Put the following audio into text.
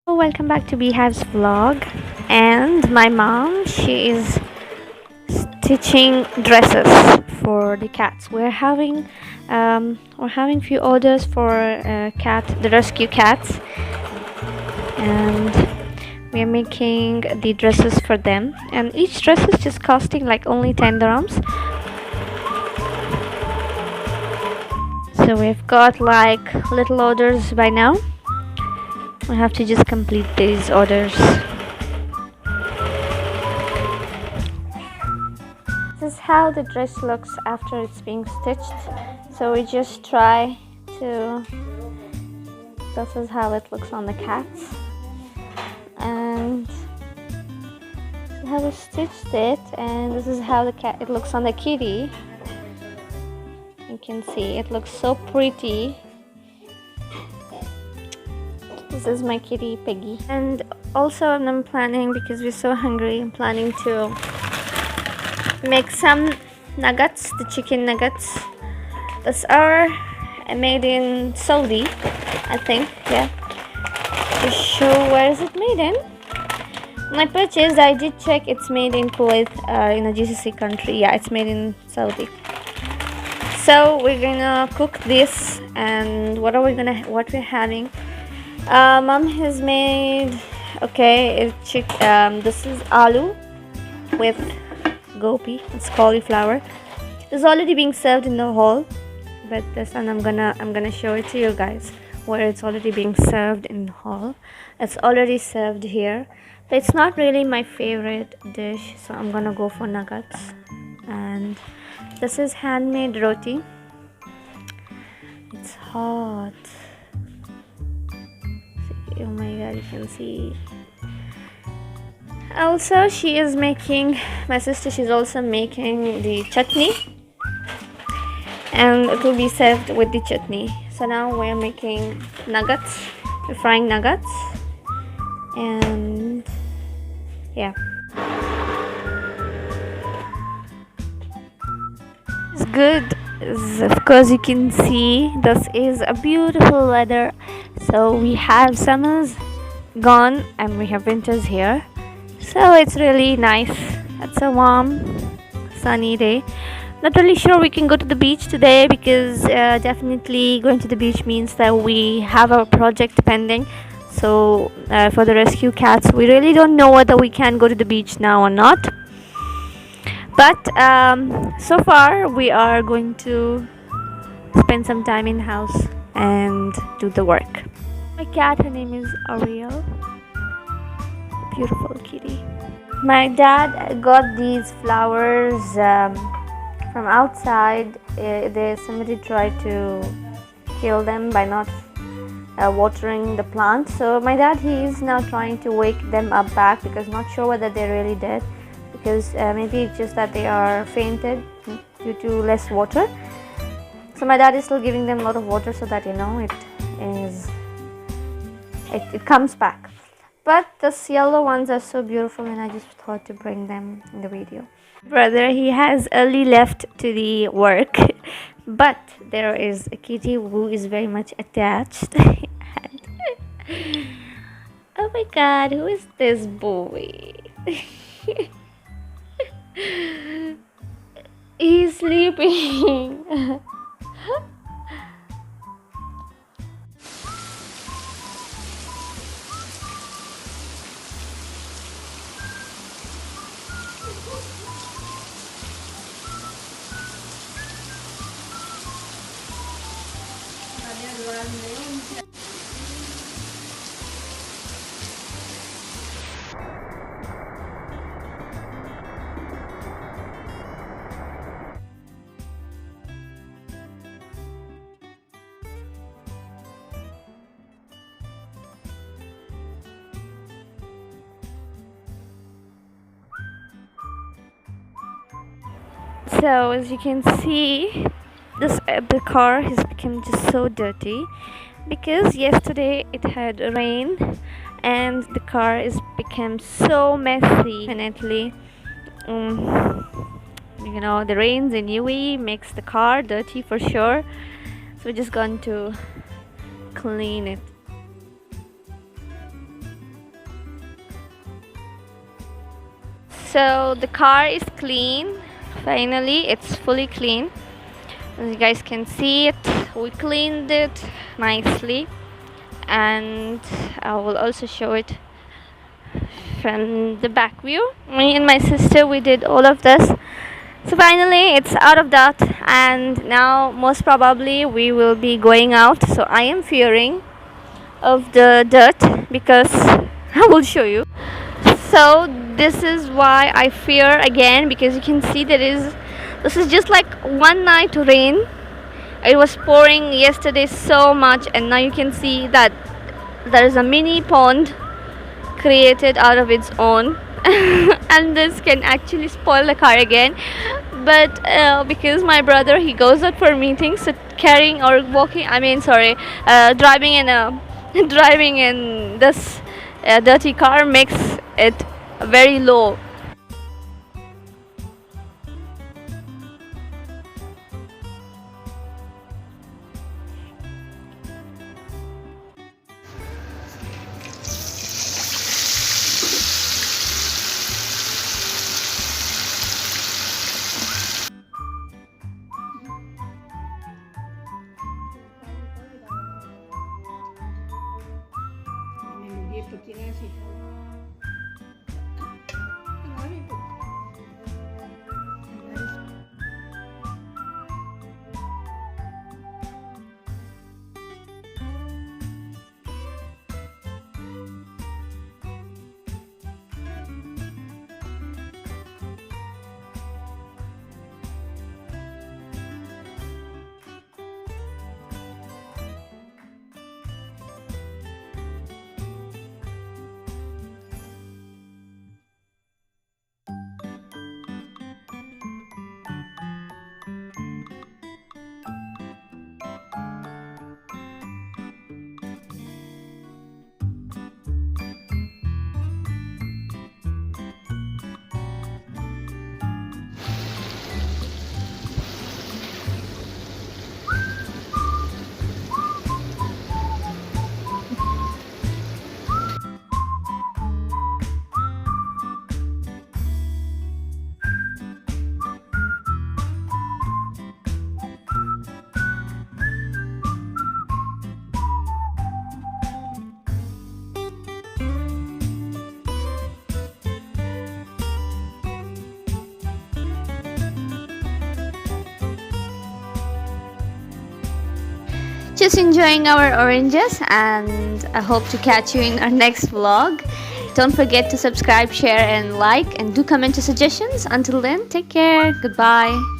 Welcome back to Beehive's vlog. And my mom, she is stitching dresses for the cats. We're having few orders for the rescue cats, and we are making the dresses for them. And each dress is just costing like only 10 dirhams. So we've got like little orders by now. We have to just complete these orders. This is how the dress looks after it's being stitched. So we just try to. This is how it looks on the cats, and this is how we stitched it, and this is how it looks on the kitty. You can see it looks so pretty. This is my kitty Peggy. And also I'm planning, because we're so hungry, I'm planning to make some nuggets, the chicken nuggets. These are made in Saudi, I think. Yeah, to show where is it made in. When I purchased, I did check, it's made in Kuwait, in a GCC country. Yeah, it's made in Saudi. So we're gonna cook this. And what we're having, mom has made, this is aloo with gopi, it's cauliflower. It's already being served in the hall, but this one I'm gonna show it to you guys where it's already being served in the hall. It's already served here, but it's not really my favorite dish, so I'm gonna go for nuggets. And this is handmade roti. It's hot. Oh my god, you can see. Also, my sister, she's also making the chutney, and it will be served with the chutney. So now we're making nuggets. We're frying nuggets, and yeah, it's good. Of course, you can see this is a beautiful weather. So we have summers gone and we have winters here, so it's really nice. It's a warm sunny day. Not really sure we can go to the beach today, because definitely going to the beach means that we have a project pending. So for the rescue cats, we really don't know whether we can go to the beach now or not. But so far we are going to spend some time in house and do the work. My cat, her name is Ariel. Beautiful kitty. My dad got these flowers from outside. Somebody tried to kill them by not watering the plants. So my dad, he is now trying to wake them up back, because not sure whether they're really dead, because maybe it's just that they are fainted due to less water. So my dad is still giving them a lot of water so that it comes back. But these yellow ones are so beautiful, and I just thought to bring them in the video. Brother, he has early left to the work, but there is a kitty who is very much attached. Oh my god, who is this boy? He's sleeping. So as you can see, the car has become just so dirty, because yesterday it had rain and the car is become so messy. Definitely, the rains in UAE makes the car dirty for sure. So we're just going to clean it. So the car is clean. Finally, it's fully clean. As you guys can see it, we cleaned it nicely, and I will also show it from the back view. Me and my sister, we did all of this. So finally it's out of that, and now most probably we will be going out. So I am fearing of the dirt because I will show you. So this is why I fear again, because you can see this is just like one night rain. It was pouring yesterday so much, and now you can see that there is a mini pond created out of its own. And this can actually spoil the car again. But because my brother, he goes out for meetings, so carrying or walking, driving in a driving in this dirty car makes it very low. Just enjoying our oranges, and I hope to catch you in our next vlog. Don't forget to subscribe, share and like, and do comment your suggestions. Until then, take care. Goodbye.